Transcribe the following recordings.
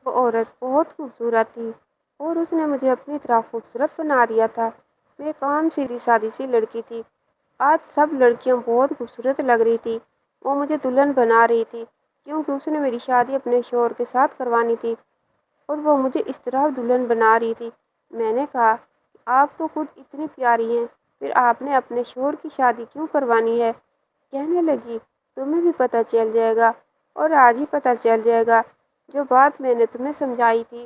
وہ عورت بہت خوبصورت تھی اور اس نے مجھے اپنی طرح خوبصورت بنا دیا تھا۔ میں ایک عام سیدھی سادی سی لڑکی تھی۔ آج سب لڑکیاں بہت خوبصورت لگ رہی تھی۔ وہ مجھے دلہن بنا رہی تھی کیونکہ اس نے میری شادی اپنے شوہر کے ساتھ کروانی تھی اور وہ مجھے اس طرح دلہن بنا رہی تھی۔ میں نے کہا کہ آپ تو خود اتنی پیاری ہیں، پھر آپ نے اپنے شوہر کی شادی کیوں کروانی ہے؟ کہنے لگی تمہیں بھی پتہ چل جائے گا اور آج ہی پتہ چل جائے گا۔ جو بات میں نے تمہیں سمجھائی تھی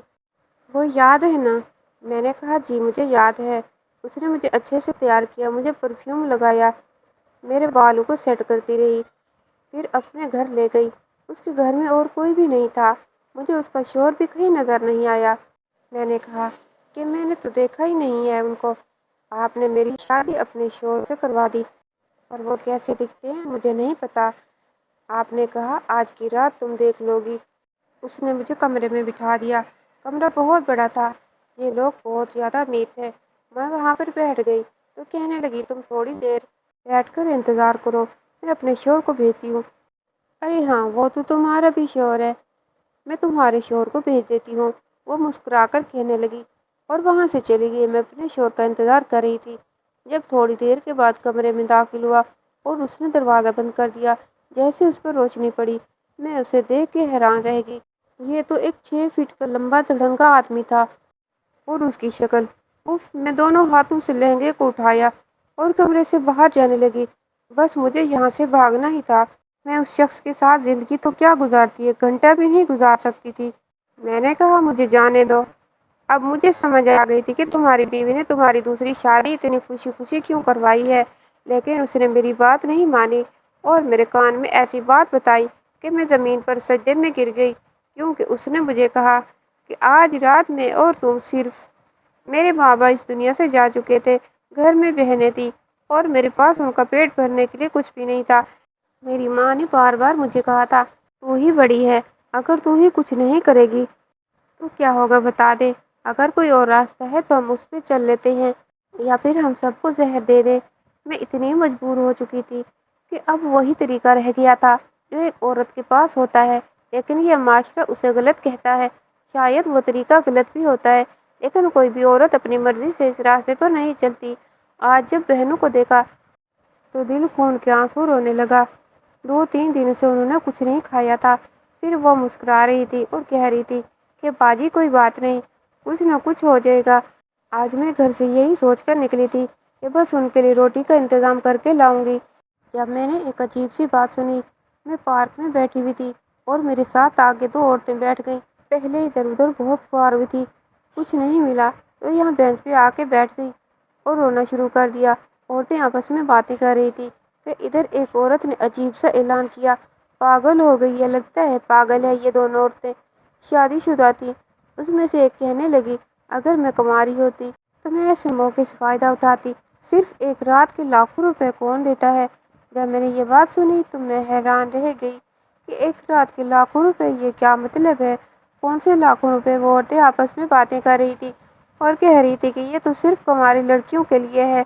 وہ یاد ہے نا؟ میں نے کہا جی مجھے یاد ہے۔ اس نے مجھے اچھے سے تیار کیا، مجھے پرفیوم لگایا، میرے بالوں کو سیٹ کرتی رہی، پھر اپنے گھر لے گئی۔ اس کے گھر میں اور کوئی بھی نہیں تھا، مجھے اس کا شوہر بھی کہیں نظر نہیں آیا۔ میں نے کہا کہ میں نے تو دیکھا ہی نہیں ہے ان کو، آپ نے میری شادی اپنے شوہر سے کروا دی، اور وہ کیسے دکھتے ہیں مجھے نہیں پتا۔ آپ نے کہا آج کی رات تم دیکھ لو گی۔ اس نے مجھے کمرے میں بٹھا دیا۔ کمرہ بہت بڑا تھا، یہ لوگ بہت زیادہ امیر تھے۔ میں وہاں پر بیٹھ گئی تو کہنے لگی تم تھوڑی دیر بیٹھ کر انتظار کرو، میں اپنے شوہر کو بھیجتی ہوں۔ ارے ہاں وہ تو تمہارا بھی شوہر ہے، میں تمہارے شوہر کو بھیج دیتی ہوں، وہ مسکرا کر کہنے لگی اور وہاں سے چلی گئی۔ میں اپنے شوہر کا انتظار کر رہی تھی۔ جب تھوڑی دیر کے بعد کمرے میں داخل ہوا اور اس نے دروازہ بند کر دیا، جیسے اس پر روشنی پڑی، میں اسے دیکھ کے حیران رہ گئی۔ یہ تو ایک 6 فٹ کا لمبا دڑنگا آدمی تھا اور اس کی شکل، اف! میں دونوں ہاتھوں سے لہنگے کو اٹھایا اور کمرے سے باہر جانے لگی۔ بس مجھے یہاں سے بھاگنا ہی تھا۔ میں اس شخص کے ساتھ زندگی تو کیا گزارتی، 1 گھنٹہ بھی نہیں گزار سکتی تھی۔ میں نے کہا مجھے جانے دو۔ اب مجھے سمجھ آ گئی تھی کہ تمہاری بیوی نے تمہاری دوسری شادی اتنی خوشی خوشی کیوں کروائی ہے، لیکن اس نے میری بات نہیں مانی اور میرے کان میں ایسی بات بتائی کہ میں زمین پر سجدے میں گر گئی، کیونکہ اس نے مجھے کہا کہ آج رات میں اور تم صرف، میرے ماں باپ اس دنیا سے جا چکے تھے، گھر میں بہنیں تھیں اور میرے پاس ان کا پیٹ بھرنے کے لیے کچھ بھی نہیں تھا۔ میری ماں نے بار بار مجھے کہا تھا تو ہی بڑی ہے، اگر تو ہی کچھ نہیں کرے گی تو کیا ہوگا بتا دے، اگر کوئی اور راستہ ہے تو ہم اس پہ چل لیتے ہیں یا پھر ہم سب کو زہر دے دیں۔ میں اتنی مجبور ہو چکی تھی کہ اب وہی طریقہ رہ گیا تھا جو ایک عورت کے پاس ہوتا ہے، لیکن یہ معاشرہ اسے غلط کہتا ہے۔ شاید وہ طریقہ غلط بھی ہوتا ہے، لیکن کوئی بھی عورت اپنی مرضی سے اس راستے پر نہیں چلتی۔ آج جب بہنوں کو دیکھا تو دل خون کے آنسو رونے لگا۔ 2-3 دن سے انہوں نے کچھ نہیں کھایا تھا۔ پھر وہ مسکرا رہی تھی اور کہہ رہی تھی کہ باجی کوئی بات نہیں، کچھ نہ کچھ ہو جائے گا۔ آج میں گھر سے یہی سوچ کر نکلی تھی کہ بس ان کے لیے روٹی کا انتظام کر کے لاؤں گی، جب میں نے ایک عجیب سی بات سنی۔ میں پارک میں بیٹھی ہوئی تھی اور میرے ساتھ آگے 2 عورتیں بیٹھ گئیں۔ پہلے ادھر ادھر بہت خوار ہوئی تھی، کچھ نہیں ملا تو یہاں بینچ پہ آ کے بیٹھ گئی اور رونا شروع کر دیا۔ عورتیں آپس میں باتیں کر رہی تھی کہ ادھر ایک عورت نے عجیب سا اعلان کیا، پاگل ہو گئی ہے، لگتا ہے پاگل ہے۔ یہ دونوں عورتیں شادی شدہ تھیں۔ اس میں سے ایک کہنے لگی اگر میں کماری ہوتی تو میں ایسے موقع سے فائدہ اٹھاتی، صرف ایک رات کے لاکھوں روپے کون دیتا ہے۔ جب میں نے یہ بات سنی تو میں حیران رہ گئی کہ ایک رات کے لاکھوں روپے، یہ کیا مطلب ہے؟ کون سے لاکھوں روپے؟ وہ عورتیں آپس میں باتیں کر رہی تھی اور کہہ رہی تھی کہ یہ تو صرف کماری لڑکیوں کے لیے ہے۔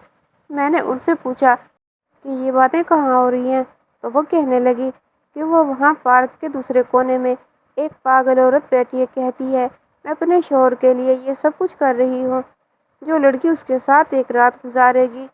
میں نے ان سے پوچھا کہ یہ باتیں کہاں ہو رہی ہیں، تو وہ کہنے لگی کہ وہ وہاں پارک کے دوسرے کونے میں ایک پاگل عورت بیٹھی ہے، کہتی ہے میں اپنے شوہر کے لیے یہ سب کچھ کر رہی ہوں، جو لڑکی اس کے ساتھ ایک رات گزارے گی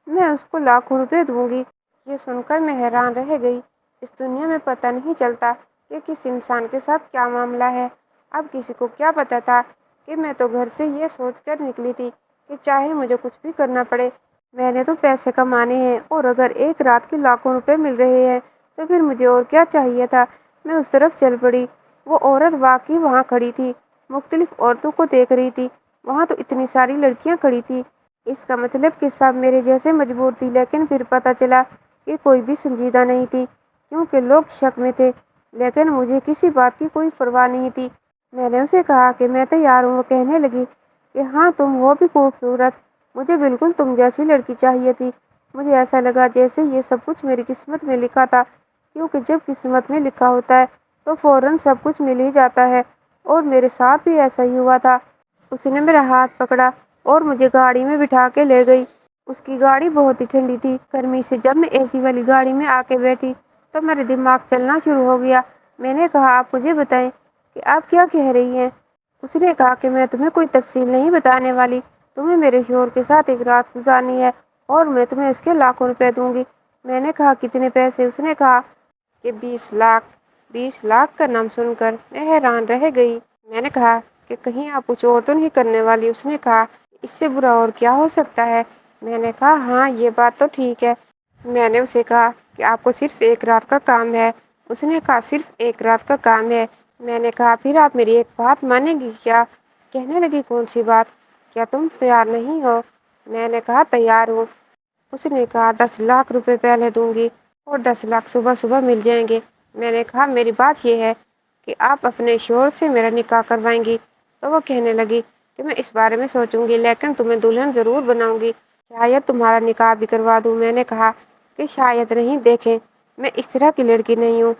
میں اس کو لاکھوں روپے دوں گی۔ یہ سن کر میں حیران رہ گئی۔ اس دنیا میں پتہ نہیں چلتا کہ کس انسان کے ساتھ کیا معاملہ ہے۔ اب کسی کو کیا پتا تھا کہ میں تو گھر سے یہ سوچ کر نکلی تھی کہ چاہے مجھے کچھ بھی کرنا پڑے، میں نے تو پیسے کمانے ہیں، اور اگر ایک رات کے لاکھوں روپے مل رہے ہیں تو پھر مجھے اور کیا چاہیے تھا۔ میں اس طرف چل پڑی۔ وہ عورت واقعی وہاں کھڑی تھی، مختلف عورتوں کو دیکھ رہی تھی۔ وہاں تو اتنی ساری لڑکیاں کھڑی تھی، اس کا مطلب کہ سب میرے جیسے مجبور تھی، لیکن پھر پتہ چلا کہ کوئی بھی سنجیدہ نہیں تھی کیونکہ لوگ شک میں تھے، لیکن مجھے کسی بات کی کوئی پرواہ نہیں تھی۔ میں نے اسے کہا کہ میں تیار ہوں۔ وہ کہنے لگی کہ ہاں تم ہو بھی خوبصورت، مجھے بالکل تم جیسی لڑکی چاہیے تھی۔ مجھے ایسا لگا جیسے یہ سب کچھ میری قسمت میں لکھا تھا، کیونکہ جب قسمت میں لکھا ہوتا ہے تو فوراً سب کچھ مل ہی جاتا ہے، اور میرے ساتھ بھی ایسا ہی ہوا تھا۔ اس نے میرا ہاتھ پکڑا اور مجھے گاڑی میں بٹھا کے لے گئی۔ اس کی گاڑی بہت ہی ٹھنڈی تھی گرمی سے۔ جب میں اے سی والی گاڑی میں آ کے بیٹھی تو میرا دماغ چلنا شروع ہو گیا۔ میں نے کہا آپ مجھے بتائیں کہ آپ کیا کہہ رہی ہیں؟ اس نے کہا کہ میں تمہیں کوئی تفصیل نہیں بتانے والی، تمہیں میرے شوہر کے ساتھ ایک رات گزارنی ہے اور میں تمہیں اس کے لاکھوں روپے دوں گی۔ میں نے کہا کتنے پیسے؟ اس نے کہا کہ 20 لاکھ۔ 20 لاکھ کا نام سن کر میں حیران رہ گئی۔ میں نے کہا کہ کہیں آپ کچھ اور تو نہیں کرنے والی؟ اس نے کہا اس سے برا اور کیا ہو سکتا ہے؟ میں نے کہا ہاں یہ بات تو ٹھیک ہے۔ میں نے اسے کہا کہ آپ کو صرف ایک رات کا کام ہے؟ اس نے کہا صرف ایک رات کا کام ہے۔ میں نے کہا پھر آپ میری ایک بات مانیں گی کیا؟ کہنے لگی کون سی بات؟ کیا تم تیار نہیں ہو؟ میں نے کہا تیار ہوں۔ اس نے کہا 10 لاکھ روپے پہلے دوں گی اور 10 لاکھ صبح صبح مل جائیں گے۔ میں نے کہا میری بات یہ ہے کہ آپ اپنے شوہر سے میرا نکاح کروائیں گی؟ تو وہ کہنے لگی کہ میں اس بارے میں سوچوں گی لیکن تمہیں دلہن ضرور بناؤں گی، شاید تمہارا نکاح بھی کروا دوں۔ میں نے کہا کہ شاید نہیں، دیکھیں میں اس طرح کی لڑکی نہیں ہوں۔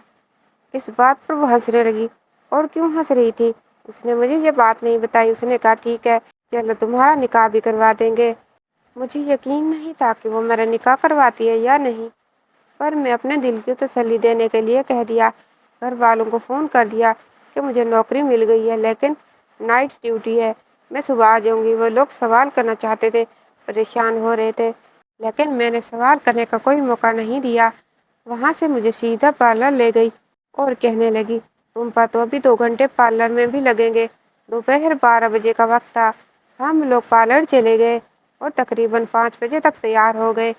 اس بات پر وہ ہنسنے لگی۔ اور کیوں ہنس رہی تھی؟ اس نے مجھے یہ بات نہیں بتائی۔ اس نے کہا ٹھیک ہے چلو تمہارا نکاح بھی کروا دیں گے۔ مجھے یقین نہیں تھا کہ وہ میرا نکاح کرواتی ہے یا نہیں، پر میں اپنے دل کی تسلی دینے کے لیے کہہ دیا، گھر والوں کو فون کر دیا کہ مجھے نوکری مل گئی ہے لیکن نائٹ ڈیوٹی ہے، میں صبح آ جاؤں گی۔ وہ لوگ سوال کرنا چاہتے تھے، پریشان ہو رہے تھے، لیکن میں نے سوال کرنے کا کوئی موقع نہیں دیا۔ وہاں سے مجھے سیدھا پارلر لے گئی اور کہنے لگی تم پر تو ابھی 2 گھنٹے پارلر میں بھی لگیں گے۔ دوپہر 12 بجے کا وقت تھا۔ ہم لوگ پارلر چلے گئے اور تقریباً 5 بجے تک تیار ہو گئے۔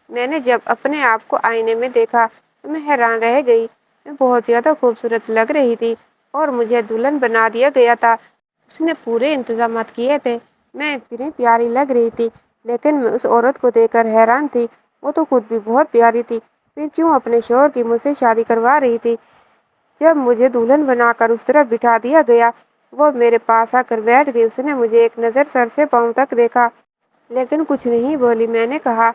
میں نے جب اپنے آپ کو آئینے میں دیکھا تو میں حیران رہ گئی۔ میں بہت زیادہ خوبصورت لگ رہی تھی اور مجھے دلہن بنا دیا گیا تھا۔ اس نے پورے انتظامات کیے تھے، میں اتنی پیاری لگ رہی تھی، لیکن میں اس عورت کو دیکھ کر حیران تھی۔ وہ تو خود بھی بہت پیاری تھی، پھر کیوں اپنے شوہر کی مجھ سے شادی کروا رہی تھی؟ جب مجھے دلہن بنا کر اس طرف بٹھا دیا گیا، وہ میرے پاس آ کر بیٹھ گئی۔ اس نے مجھے ایک نظر سر سے پاؤں تک دیکھا لیکن کچھ نہیں بولی۔ میں نے کہا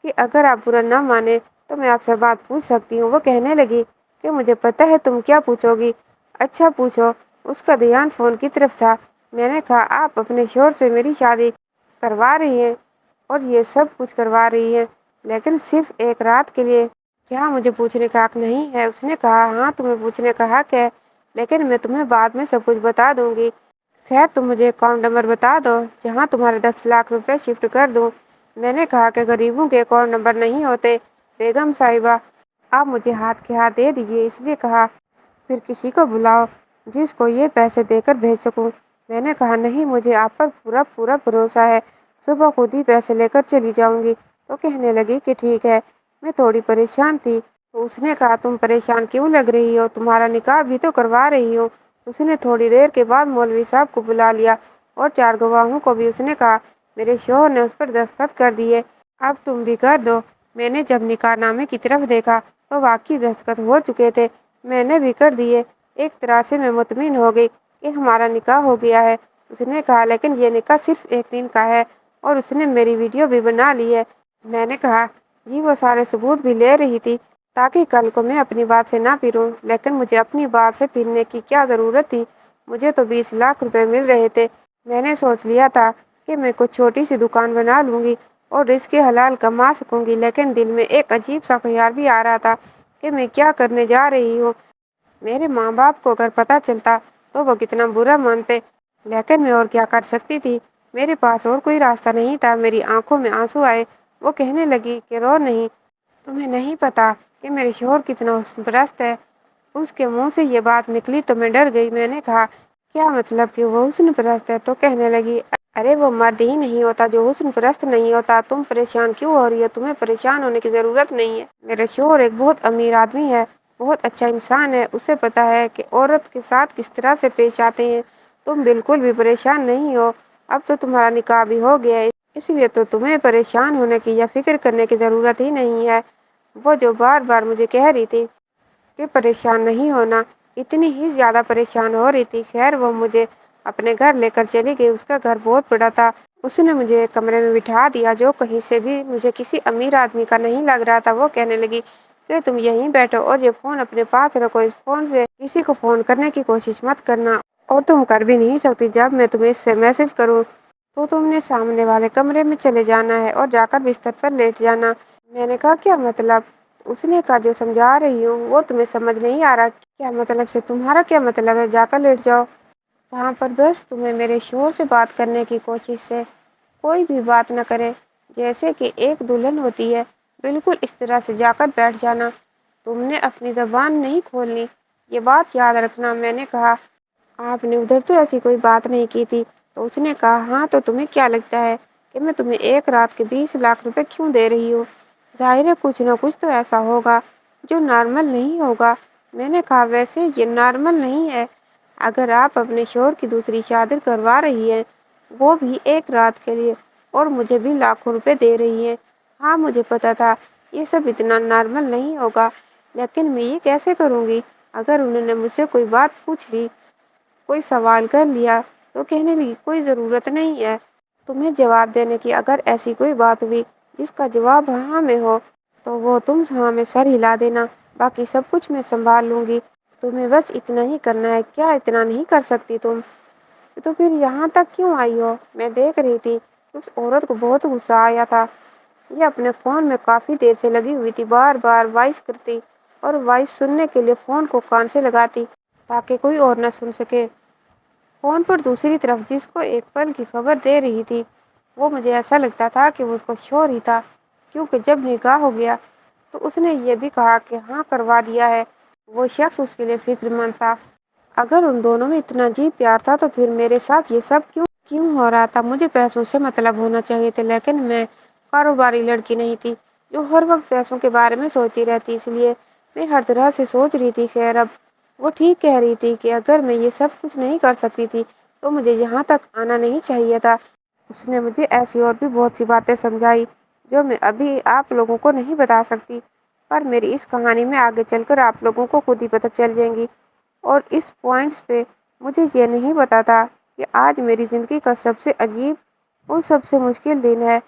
کہ اگر آپ برا نہ مانے تو میں آپ سے بات پوچھ سکتی ہوں؟ وہ کہنے لگی کہ مجھے پتہ ہے تم کیا پوچھو گی۔ اچھا پوچھو۔ اس کا دھیان فون کی طرف تھا۔ میں نے کہا آپ اپنے شوہر سے میری شادی کروا رہی ہیں اور یہ سب کچھ کروا رہی ہیں لیکن صرف ایک رات کے لیے، کیا مجھے پوچھنے کا حق نہیں ہے؟ اس نے کہا ہاں تمہیں پوچھنے کا حق ہے لیکن میں تمہیں بعد میں سب کچھ بتا دوں گی۔ خیر تم مجھے اکاؤنٹ نمبر بتا دو جہاں تمہارے 10 لاکھ روپے شفٹ کر دوں۔ میں نے کہا کہ غریبوں کے اکاؤنٹ نمبر نہیں ہوتے بیگم صاحبہ، آپ مجھے ہاتھ کے ہاتھ دے دیجیے۔ اس لیے کہا پھر کسی کو بلاؤ جس کو یہ پیسے دے کر بھیج سکوں۔ میں نے کہا نہیں مجھے آپ پر پورا بھروسہ ہے، صبح خود ہی پیسے لے کر چلی جاؤں گی۔ تو کہنے لگی کہ ٹھیک ہے۔ میں تھوڑی پریشان تھی تو اس نے کہا تم پریشان کیوں لگ رہی ہو؟ تمہارا نکاح بھی تو کروا رہی ہو۔ اس نے تھوڑی دیر کے بعد مولوی صاحب کو بلا لیا اور 4 گواہوں کو بھی۔ اس نے کہا میرے شوہر نے اس پر دستخط کر دیے، اب تم بھی کر دو۔ میں نے جب نکاح نامے کی طرف دیکھا تو واقعی دستخط ہو چکے تھے، میں نے بھی کر دیے۔ ایک طرح سے میں مطمئن ہو گئی کہ ہمارا نکاح ہو گیا ہے۔ اس نے کہا لیکن یہ نکاح صرف ایک دن کا ہے اور اس نے میری ویڈیو بھی بنا لی ہے۔ میں نے کہا جی وہ سارے ثبوت بھی لے رہی تھی تاکہ کل کو میں اپنی بات سے نہ پھروں، لیکن مجھے اپنی بات سے پھرنے کی کیا ضرورت تھی؟ مجھے تو 20 لاکھ روپے مل رہے تھے۔ میں نے سوچ لیا تھا کہ میں کچھ چھوٹی سی دکان بنا لوں گی اور رزق حلال کما سکوں گی، لیکن دل میں ایک عجیب سا خیال بھی آ رہا تھا کہ میں کیا کرنے جا رہی ہوں۔ میرے ماں باپ کو اگر پتہ چلتا تو وہ کتنا برا مانتے، لیکن میں اور کیا کر سکتی تھی؟ میرے پاس اور کوئی راستہ نہیں تھا۔ میری آنکھوں میں آنسو آئے۔ وہ کہنے لگی کہ رو نہیں، تمہیں نہیں پتا کہ میرے شوہر کتنا حسن پرست ہے۔ اس کے منہ سے یہ بات نکلی تو میں ڈر گئی۔ میں نے کہا کیا مطلب کہ وہ حسن پرست ہے؟ تو کہنے لگی ارے وہ مرد ہی نہیں ہوتا جو حسن پرست نہیں ہوتا۔ تم پریشان کیوں ہو رہی ہو؟ تمہیں پریشان ہونے کی ضرورت نہیں ہے۔ میرے شوہر ایک بہت امیر آدمی ہے، بہت اچھا انسان ہے، اسے پتا ہے کہ عورت کے ساتھ کس طرح سے پیش آتے ہیں۔ تم بالکل بھی پریشان نہیں ہو، اب تو تمہارا نکاح بھی ہو گیا ہے، اس لیے تو تمہیں پریشان ہونے کی یا فکر کرنے کی ضرورت ہی نہیں ہے۔ وہ جو بار بار مجھے کہہ رہی تھی کہ پریشان نہیں ہونا، اتنی ہی زیادہ پریشان ہو رہی تھی۔ خیر وہ مجھے اپنے گھر لے کر چلی گئی۔ اس کا گھر بہت بڑا تھا۔ اس نے مجھے ایک کمرے میں بٹھا دیا جو کہیں سے بھی مجھے کسی امیر آدمی کا نہیں لگ رہا تھا۔ وہ کہنے لگی کہ تم یہیں بیٹھو اور یہ فون اپنے پاس رکھو، اس فون سے کسی کو فون کرنے کی کوشش مت کرنا اور تم کر بھی نہیں سکتی۔ جب میں تمہیں اس سے میسج کروں تو تم نے سامنے والے کمرے میں چلے جانا ہے اور جا کر بستر پر لیٹ جانا۔ میں نے کہا کیا مطلب؟ اس نے کہا جو سمجھا رہی ہوں وہ تمہیں سمجھ نہیں آ رہا کیا مطلب سے تمہارا کیا مطلب ہے، جا کر لیٹ جاؤ وہاں پر، بس تمہیں میرے شوہر سے بات کرنے کی کوشش سے کوئی بھی بات نہ کرے جیسے کہ ایک دلہن ہوتی ہے، بالکل اس طرح سے جا کر بیٹھ جانا۔ تم نے اپنی زبان نہیں کھولنی، یہ بات یاد رکھنا۔ میں نے کہا آپ نے ادھر تو ایسی کوئی بات نہیں کی تھی۔ تو اس نے کہا ہاں تو تمہیں کیا لگتا ہے کہ میں تمہیں ایک رات کے 20 لاکھ روپے کیوں دے رہی ہوں؟ ظاہر ہے کچھ نہ کچھ تو ایسا ہوگا جو نارمل نہیں ہوگا۔ میں نے کہا ویسے یہ نارمل نہیں ہے، اگر آپ اپنے شوہر کی دوسری شادی کروا رہی ہیں وہ بھی ایک رات کے لیے اور مجھے بھی لاکھوں روپے دے رہی ہیں، ہاں مجھے پتا تھا یہ سب اتنا نارمل نہیں ہوگا، لیکن میں یہ کیسے کروں گی؟ اگر انہوں نے مجھ سے کوئی بات پوچھ لی، کوئی سوال کر لیا تو کہنے لگی کوئی ضرورت نہیں ہے تمہیں جواب دینے کی، اگر ایسی کوئی بات ہوئی جس کا جواب ہاں میں ہو تو وہ تم ہاں میں سر ہلا دینا، باقی سب کچھ میں سنبھال لوں گی، تمہیں بس اتنا ہی کرنا ہے۔ کیا اتنا نہیں کر سکتی تم؟ تو پھر یہاں تک کیوں آئی ہو؟ میں دیکھ رہی تھی کہ اس عورت کو بہت غصہ آیا تھا، یہ اپنے فون میں کافی دیر سے لگی ہوئی تھی، بار بار وائس کرتی اور وائس سننے کے لیے فون کو کان سے لگاتی تاکہ کوئی اور نہ سن سکے۔ فون پر دوسری طرف جس کو ایک پل کی خبر دے رہی تھی وہ مجھے ایسا لگتا تھا کہ وہ اس کو شوہر ہی تھا، کیونکہ جب نکاح ہو گیا تو اس نے یہ بھی کہا کہ ہاں کروا دیا ہے، وہ شخص اس کے لیے فکر مند تھا۔ اگر ان دونوں میں اتنا عجیب پیار تھا تو پھر میرے ساتھ یہ سب کیوں ہو رہا تھا؟ مجھے پیسوں سے مطلب ہونا چاہیے تھا، لیکن میں کاروباری لڑکی نہیں تھی جو ہر وقت پیسوں کے بارے میں سوچتی رہتی، اس لیے میں ہر طرح سے سوچ رہی تھی خیر اب وہ ٹھیک کہہ رہی تھی کہ اگر میں یہ سب کچھ نہیں کر سکتی تھی تو مجھے یہاں تک آنا نہیں چاہیے تھا۔ اس نے مجھے ایسی اور بھی بہت سی باتیں سمجھائی جو میں ابھی آپ لوگوں کو نہیں بتا سکتی، پر میری اس کہانی میں آگے چل کر آپ لوگوں کو خود ہی پتہ چل جائیں گی، اور اس پوائنٹس پہ مجھے یہ نہیں پتا تھا کہ آج میری زندگی کا سب سے عجیب اور سب سے مشکل دن ہے،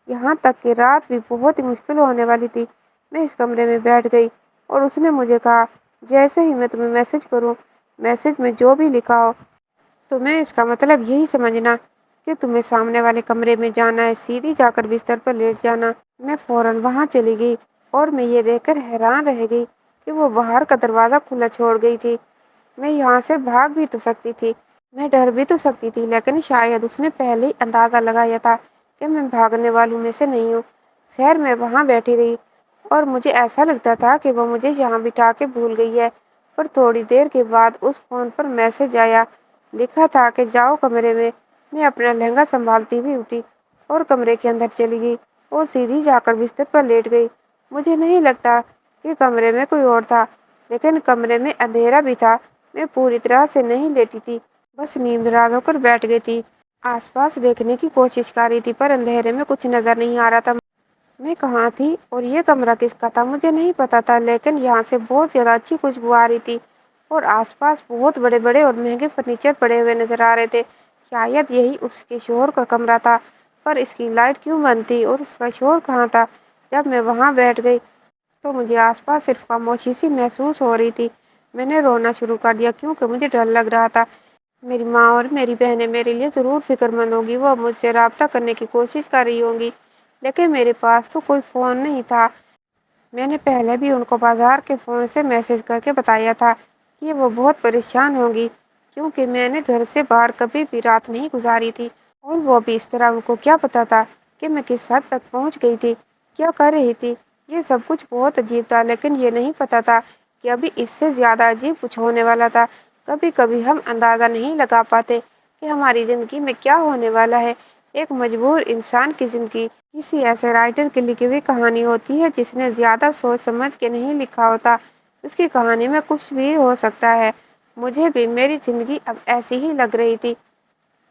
یہاں تک کہ رات بھی بہت ہی مشکل ہونے والی تھی۔ میں اس کمرے میں بیٹھ گئی اور اس نے مجھے کہا جیسے ہی میں تمہیں میسج کروں، میسج میں جو بھی لکھا ہو تو میں اس کا مطلب یہی سمجھنا کہ تمہیں سامنے والے کمرے میں جانا ہے، سیدھی جا کر بستر پر لیٹ جانا۔ میں فوراً وہاں چلی گئی اور میں یہ دیکھ کر حیران رہ گئی کہ وہ باہر کا دروازہ کھلا چھوڑ گئی تھی۔ میں یہاں سے بھاگ بھی تو سکتی تھی، میں ڈر بھی تو سکتی تھی، لیکن شاید اس نے پہلے ہی اندازہ لگایا تھا کہ میں بھاگنے والوں میں سے نہیں ہوں۔ خیر میں وہاں بیٹھی رہی اور مجھے ایسا لگتا تھا کہ وہ مجھے یہاں بٹھا کے بھول گئی ہے، پر تھوڑی دیر کے بعد اس فون پر میسج آیا، لکھا تھا کہ جاؤ کمرے میں۔ میں اپنا لہنگا سنبھالتی ہوئی اٹھی اور کمرے کے اندر چلی گئی اور سیدھی جا کر بستر پر لیٹ گئی۔ مجھے نہیں لگتا کہ کمرے میں کوئی اور تھا، لیکن کمرے میں اندھیرا بھی تھا، میں پوری طرح سے نہیں لیٹی تھی، بس نیند راز ہو کر بیٹھ گئی تھی، آس پاس دیکھنے کی کوشش کر رہی تھی پر اندھیرے میں کچھ نظر نہیں آ رہا تھا۔ میں کہاں تھی اور یہ کمرہ کس کا تھا مجھے نہیں پتا تھا، لیکن یہاں سے بہت زیادہ اچھی خوشبو آ رہی تھی اور آس پاس بہت بڑے بڑے اور مہنگے فرنیچر پڑے ہوئے نظر آ رہے تھے، شاید یہی اس کے شوہر کا کمرہ تھا، پر اس کی لائٹ کیوں بند تھی اور اس کا شوہر کہاں تھا؟ جب میں وہاں بیٹھ گئی تو مجھے آس پاس صرف خاموشی سی محسوس ہو رہی تھی۔ میں نے رونا شروع کر دیا کیونکہ مجھے ڈر لگ رہا تھا، میری ماں اور میری بہنیں میرے لیے ضرور فکر مند ہوں گی، وہ مجھ سے رابطہ کرنے کی کوشش کر رہی ہوں گی، لیکن میرے پاس تو کوئی فون نہیں تھا۔ میں نے پہلے بھی ان کو بازار کے فون سے میسج کر کے بتایا تھا کہ وہ بہت پریشان ہوں گی کیونکہ میں نے گھر سے باہر کبھی بھی رات نہیں گزاری تھی، اور وہ بھی اس طرح۔ ان کو کیا پتا تھا کہ میں کس حد تک پہنچ گئی تھی، کیا کر رہی تھی؟ یہ سب کچھ بہت عجیب تھا، لیکن یہ نہیں پتا تھا کہ ابھی اس سے زیادہ عجیب کچھ ہونے والا تھا۔ کبھی کبھی ہم اندازہ نہیں لگا پاتے کہ ہماری زندگی میں کیا ہونے والا ہے۔ ایک مجبور انسان کی زندگی کسی ایسے رائٹر کی لکھی ہوئی کہانی ہوتی ہے جس نے زیادہ سوچ سمجھ کے نہیں لکھا ہوتا، اس کی کہانی میں کچھ بھی ہو سکتا ہے۔ مجھے بھی میری زندگی اب ایسی ہی لگ رہی تھی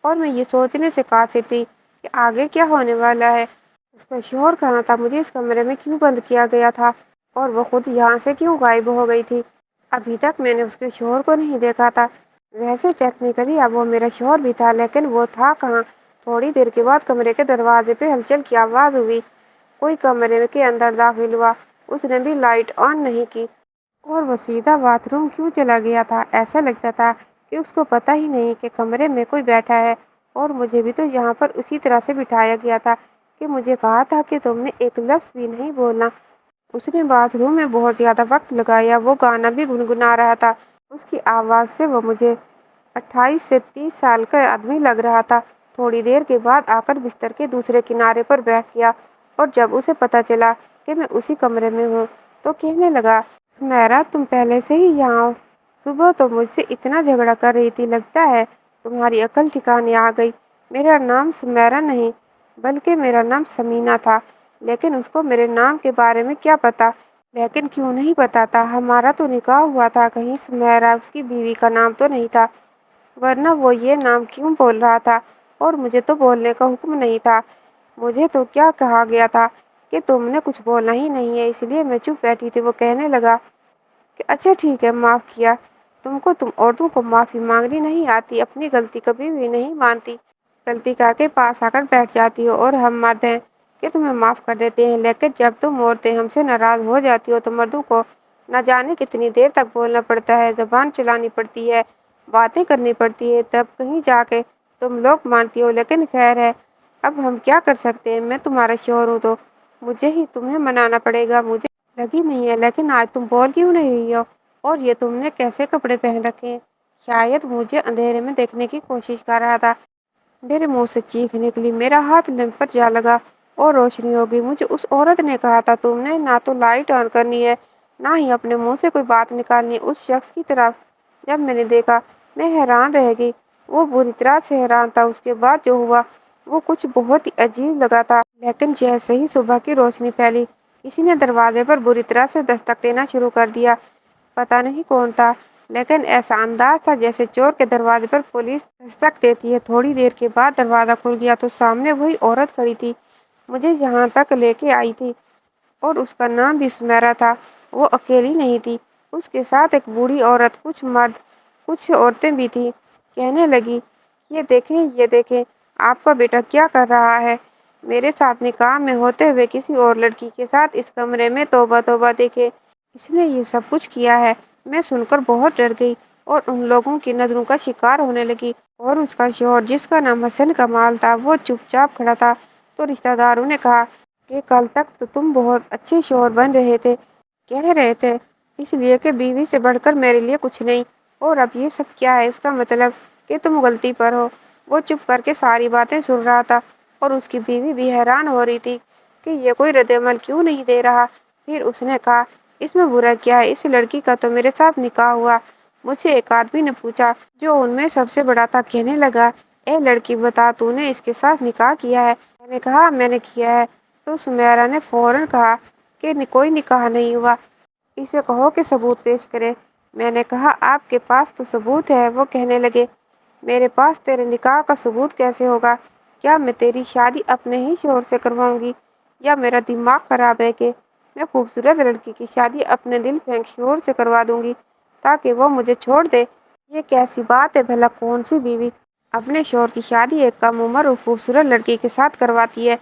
اور میں یہ سوچنے سے قاصر تھی کہ آگے کیا ہونے والا ہے۔ اس کا شوہر کہاں تھا؟ مجھے اس کمرے میں کیوں بند کیا گیا تھا اور وہ خود یہاں سے کیوں غائب ہو گئی تھی؟ ابھی تک میں نے اس کے شوہر کو نہیں دیکھا تھا، ویسے ٹیکنیکلی اب وہ میرا شوہر بھی تھا، لیکن وہ تھا کہاں؟ تھوڑی دیر کے بعد کمرے کے دروازے پہ ہلچل کی آواز ہوئی، کوئی کمرے کے اندر داخل ہوا، اس نے بھی لائٹ آن نہیں کی اور وہ سیدھا باتھ روم کیوں چلا گیا تھا؟ ایسا لگتا تھا کہ اس کو پتہ ہی نہیں کہ کمرے میں کوئی بیٹھا ہے، اور مجھے بھی تو یہاں پر اسی طرح سے بٹھایا گیا تھا کہ مجھے کہا تھا کہ تم نے ایک لفظ بھی نہیں بولنا، اس نے باتھ روم میں بہت زیادہ وقت لگایا، وہ گانا بھی گنگنا رہا تھا۔ اس کی آواز سے وہ مجھے 28 سے 30 سال کا آدمی لگ رہا تھا۔ تھوڑی دیر کے بعد آ کر بستر کے دوسرے کنارے پر بیٹھ گیا، اور جب اسے پتہ چلا کہ میں اسی کمرے میں ہوں تو کہنے لگا، سمیرا تم پہلے سے ہی یہاں ہو؟ صبح تو مجھ سے اتنا جھگڑا کر رہی تھی، لگتا ہے تمہاری عقل ٹھکانے آ گئی۔ میرا نام سمیرا نہیں بلکہ میرا نام سمینا تھا، لیکن اس کو میرے نام کے بارے میں کیا پتا؟ لیکن کیوں نہیں پتا تھا؟ ہمارا تو نکاح ہوا تھا، کہیں سمیرا اس کی بیوی کا نام تو نہیں تھا؟ ورنہ وہ یہ نام کیوں بول رہا تھا؟ اور مجھے تو بولنے کا حکم نہیں تھا۔ مجھے تو کیا کہا گیا تھا کہ تم نے کچھ بولنا ہی نہیں ہے، اس لیے میں چپ بیٹھی تھی۔ وہ کہنے لگا کہ اچھا ٹھیک ہے، معاف کیا تم کو۔ تم عورتوں کو معافی مانگنی نہیں آتی، اپنی غلطی کبھی بھی نہیں مانتی، غلطی کر کے پاس آ کر بیٹھ جاتی ہو، اور ہم مرد ہیں کہ تمہیں معاف کر دیتے ہیں، لیکن جب تم عورتیں ہم سے ناراض ہو جاتی ہو تو مردوں کو نہ جانے کتنی دیر تک بولنا پڑتا ہے، زبان چلانی پڑتی ہے، باتیں کرنی پڑتی ہے، تب کہیں جا کے تم لوگ مانتی ہو۔ لیکن خیر ہے، اب ہم کیا کر سکتے ہیں؟ میں تمہارا شوہر ہوں تو مجھے ہی تمہیں منانا پڑے گا۔ مجھے لگی نہیں ہے، لیکن آج تم بول کیوں نہیں رہی ہو؟ اور یہ تم نے کیسے کپڑے پہن رکھے ہیں؟ شاید مجھے اندھیرے میں دیکھنے کی کوشش کر رہا تھا۔ میرے منہ سے چیخ نکلی، میرا ہاتھ لیمپ پر جا لگا اور روشنی ہو گئی۔ مجھے اس عورت نے کہا تھا تم نے نہ تو لائٹ آن کرنی ہے نہ ہی اپنے منہ سے کوئی بات نکالنی ہے۔ اس شخص کی طرف جب میں نے دیکھا میں حیران رہ گئی، وہ بری طرح سے حیران تھا۔ اس کے بعد جو ہوا وہ کچھ بہت ہی عجیب لگا تھا، لیکن جیسے ہی صبح کی روشنی پھیلی کسی نے دروازے پر بری طرح سے دستک دینا شروع کر دیا۔ پتہ نہیں کون تھا، لیکن ایسا انداز تھا جیسے چور کے دروازے پر پولیس دستک دیتی ہے۔ تھوڑی دیر کے بعد دروازہ کھل گیا تو سامنے وہی عورت کھڑی تھی مجھے یہاں تک لے کے آئی تھی، اور اس کا نام بھی سمیرا تھا۔ وہ اکیلی نہیں تھی، اس کے ساتھ ایک بوڑھی عورت، کچھ مرد، کچھ عورتیں بھی تھیں۔ کہنے لگی، یہ دیکھیں آپ کا بیٹا کیا کر رہا ہے؟ میرے ساتھ نکاح میں ہوتے ہوئے کسی اور لڑکی کے ساتھ اس کمرے میں، توبہ توبہ، دیکھیں اس نے یہ سب کچھ کیا ہے۔ میں سن کر بہت ڈر گئی اور ان لوگوں کی نظروں کا شکار ہونے لگی، اور اس کا شوہر جس کا نام حسن کمال تھا وہ چپ چاپ کھڑا تھا۔ تو رشتہ داروں نے کہا کہ کل تک تو تم بہت اچھے شوہر بن رہے تھے، کہہ رہے تھے اس لیے کہ بیوی سے بڑھ کر میرے لیے کچھ نہیں، اور اب یہ سب کیا ہے؟ اس کا مطلب کہ تم غلطی پر ہو۔ وہ چپ کر کے ساری باتیں سن رہا تھا، اور اس کی بیوی بھی حیران ہو رہی تھی کہ یہ کوئی رد عمل کیوں نہیں دے رہا۔ پھر اس نے کہا، اس میں برا کیا ہے؟ اس لڑکی کا تو میرے ساتھ نکاح ہوا۔ مجھ سے ایک آدمی نے پوچھا جو ان میں سب سے بڑا تھا، کہنے لگا، اے لڑکی بتا، تو نے اس کے ساتھ نکاح کیا ہے؟ میں نے کہا میں نے کیا ہے۔ تو سمیرا نے فوراً کہا کہ کوئی نکاح نہیں ہوا، اسے کہو کہ ثبوت پیش کرے۔ میں نے کہا آپ کے پاس تو ثبوت ہے۔ وہ کہنے لگے، میرے پاس تیرے نکاح کا ثبوت کیسے ہوگا؟ کیا میں تیری شادی اپنے ہی شوہر سے کرواؤں گی، یا میرا دماغ خراب ہے کہ میں خوبصورت لڑکی کی شادی اپنے دل پھینک شوہر سے کروا دوں گی تاکہ وہ مجھے چھوڑ دے؟ یہ کیسی بات ہے بھلا؟ کون سی بیوی اپنے شوہر کی شادی ایک کم عمر اور خوبصورت لڑکی کے ساتھ کرواتی ہے،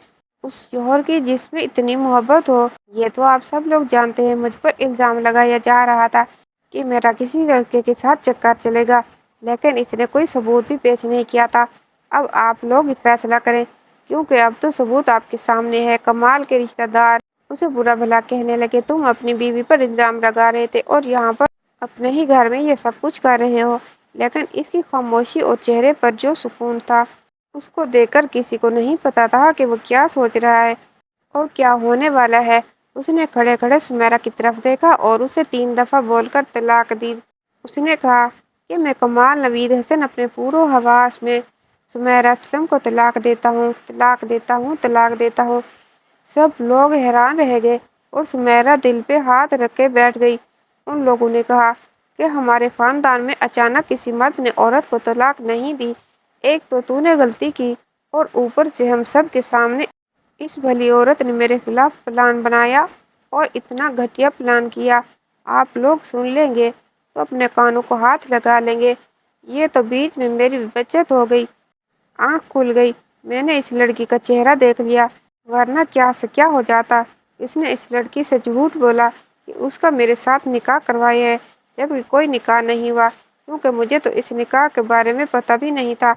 اس شوہر کی جس میں اتنی محبت ہو؟ یہ تو آپ سب لوگ جانتے ہیں۔ مجھ پر الزام لگایا جا رہا تھا کہ میرا کسی لڑکے کے ساتھ چکر چلے گا، لیکن اس نے کوئی ثبوت بھی پیش نہیں کیا تھا۔ اب آپ لوگ فیصلہ کریں، کیونکہ اب تو ثبوت آپ کے سامنے ہے۔ کمال کے رشتہ دار اسے برا بھلا کہنے لگے، تم اپنی بیوی پر الزام لگا رہے تھے اور یہاں پر اپنے ہی گھر میں یہ سب کچھ کر رہے ہو۔ لیکن اس کی خاموشی اور چہرے پر جو سکون تھا، اس کو دیکھ کر کسی کو نہیں پتا تھا کہ وہ کیا سوچ رہا ہے اور کیا ہونے والا ہے۔ اس نے کھڑے کھڑے سمیرا کی طرف دیکھا اور اسے 3 دفعہ بول کر طلاق دی۔ اس نے کہا کہ میں کمال نوید حسن اپنے پورے حواس میں سمیرا اسلم کو طلاق دیتا ہوں، طلاق دیتا ہوں، طلاق دیتا ہوں۔ سب لوگ حیران رہ گئے اور سمیرا دل پہ ہاتھ رکھ کے بیٹھ گئی۔ ان لوگوں نے کہا کہ ہمارے خاندان میں اچانک کسی مرد نے عورت کو طلاق نہیں دی۔ ایک تو نے غلطی کی، اور اوپر سے ہم سب کے سامنے اس بھلی عورت نے میرے خلاف پلان بنایا، اور اتنا گھٹیا پلان کیا۔ آپ لوگ سن لیں گے تو اپنے کانوں کو ہاتھ لگا لیں گے۔ یہ تو بیچ میں میری بچت ہو گئی، آنکھ کھل گئی۔ میں نے اس لڑکی کا چہرہ دیکھ لیا، ورنہ کیا سے کیا ہو جاتا۔ اس نے اس لڑکی سے جھوٹ بولا کہ اس کا میرے ساتھ نکاح کروایا ہے، جبکہ کوئی نکاح نہیں ہوا، کیونکہ مجھے تو اس نکاح کے بارے میں پتہ بھی نہیں تھا۔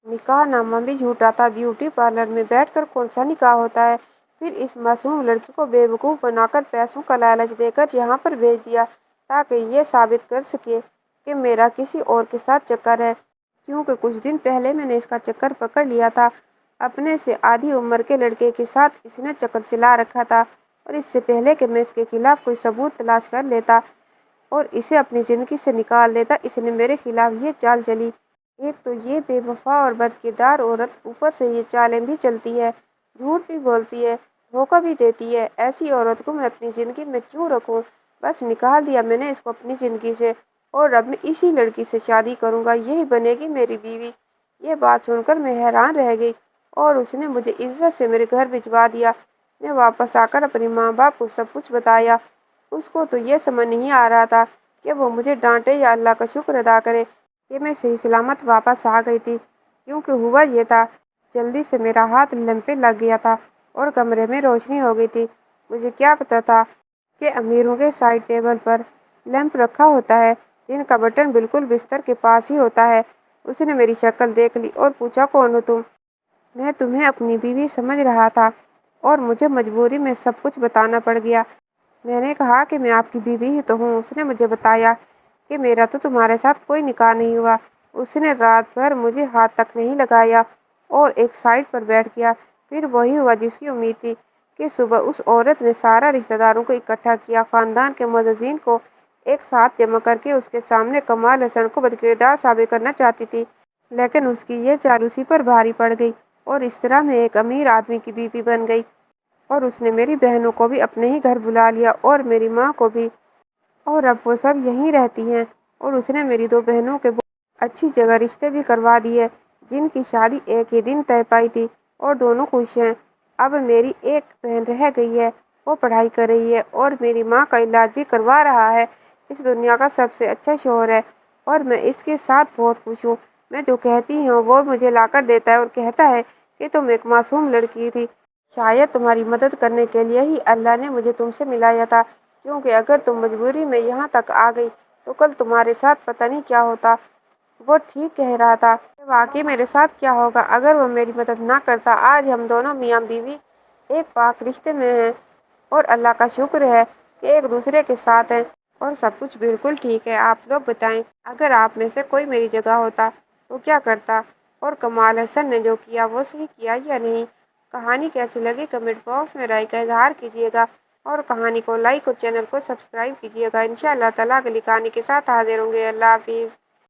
نکاح نامہ بھی جھوٹا تھا۔ بیوٹی پارلر میں بیٹھ کر کون سا نکاح ہوتا ہے؟ پھر اس معصوم لڑکی کو بیوقوف بنا کر پیسوں کا لالچ دے کر یہاں پر بھیج دیا تاکہ یہ ثابت کر سکے کہ میرا کسی اور کے ساتھ چکر ہے، کیونکہ کچھ دن پہلے میں نے اس کا چکر پکڑ لیا تھا۔ اپنے سے آدھی عمر کے لڑکے کے ساتھ اس نے چکر چلا رکھا تھا، اور اس سے پہلے کہ میں اس کے خلاف کوئی ثبوت تلاش کر لیتا اور اسے اپنی زندگی سے نکال دیتا، اس نے میرے خلاف یہ چال چلی۔ ایک تو یہ بے وفا اور بد کردار عورت، اوپر سے یہ چالیں بھی چلتی ہے، جھوٹ بھی بولتی ہے، دھوکہ بھی دیتی ہے۔ ایسی عورت کو میں اپنی زندگی میں کیوں رکھوں؟ بس نکال دیا میں نے اس کو اپنی زندگی سے، اور اب میں اسی لڑکی سے شادی کروں گا، یہی بنے گی میری بیوی۔ یہ بات سن کر میں حیران رہ گئی، اور اس نے مجھے عزت سے میرے گھر بھجوا دیا۔ میں واپس آ کر اپنے ماں باپ کو سب کچھ بتایا۔ اس کو تو یہ سمجھ نہیں آ رہا تھا کہ وہ مجھے ڈانٹے یا اللہ کا شکر ادا کرے کہ میں صحیح سلامت واپس آ گئی تھی، کیونکہ ہوا یہ تھا، جلدی سے میرا ہاتھ لیمپ پہ لگ گیا تھا اور کمرے میں روشنی ہو گئی تھی۔ مجھے کیا پتا تھا کہ امیروں کے سائڈ ٹیبل پر لیمپ رکھا ہوتا ہے، جن کا بٹن بالکل بستر کے پاس ہی ہوتا ہے۔ اس نے میری شکل دیکھ لی اور پوچھا، کون ہو تم؟ میں تمہیں اپنی بیوی سمجھ رہا تھا اور مجھے مجبوری میں سب کچھ بتانا پڑ گیا۔ میں نے کہا کہ میں آپ کی بیوی ہی تو ہوں۔ اس نے مجھے بتایا کہ میرا تو تمہارے ساتھ کوئی نکاح نہیں ہوا۔ اس نے رات بھر مجھے ہاتھ تک نہیں لگایا اور ایک سائڈ پر بیٹھ گیا۔ پھر وہی ہوا جس کی امید تھی کہ صبح اس عورت نے سارا رشتہ داروں کو اکٹھا کیا، خاندان کے معززین کو ایک ساتھ جمع کر کے اس کے سامنے کمال حسن کو بدکردار ثابت کرنا چاہتی تھی، لیکن اس کی یہ چال اسی پر بھاری پڑ گئی، اور اس طرح میں ایک امیر آدمی کی بیوی بن گئی۔ اور اس نے میری بہنوں کو بھی اپنے ہی گھر بلا لیا اور میری ماں کو بھی، اور اب وہ سب یہیں رہتی ہیں، اور اس نے میری دو بہنوں کے بہت اچھی جگہ رشتے بھی کروا دیے، جن کی شادی ایک ہی دن طے پائی تھی، اور دونوں خوش ہیں۔ اب میری ایک بہن رہ گئی ہے، وہ پڑھائی کر رہی ہے، اور میری ماں کا علاج بھی کروا رہا ہے۔ اس دنیا کا سب سے اچھا شوہر ہے، اور میں اس کے ساتھ بہت خوش ہوں۔ میں جو کہتی ہوں وہ مجھے لا کر دیتا ہے اور کہتا ہے کہ تم ایک معصوم لڑکی تھی، شاید تمہاری مدد کرنے کے لیے ہی اللہ نے مجھے تم سے ملایا تھا، کیونکہ اگر تم مجبوری میں یہاں تک آ گئی تو کل تمہارے ساتھ پتہ نہیں کیا ہوتا۔ وہ ٹھیک کہہ رہا تھا کہ واقعی میرے ساتھ کیا ہوگا اگر وہ میری مدد نہ کرتا۔ آج ہم دونوں میاں بیوی ایک پاک رشتے میں ہیں، اور اللہ کا شکر ہے کہ ایک دوسرے کے ساتھ ہیں، اور سب کچھ بالکل ٹھیک ہے۔ آپ لوگ بتائیں، اگر آپ میں سے کوئی میری جگہ ہوتا تو کیا کرتا؟ اور کمال حسن نے جو کیا وہ صحیح کیا یا نہیں؟ کہانی کیسی لگی کمنٹ باکس میں رائے کا اظہار کیجیے گا، اور کہانی کو لائک اور چینل کو سبسکرائب کیجیے گا۔ انشاءاللہ تعالیٰ اگلی کہانی کے ساتھ حاضر ہوں گے۔ اللہ حافظ۔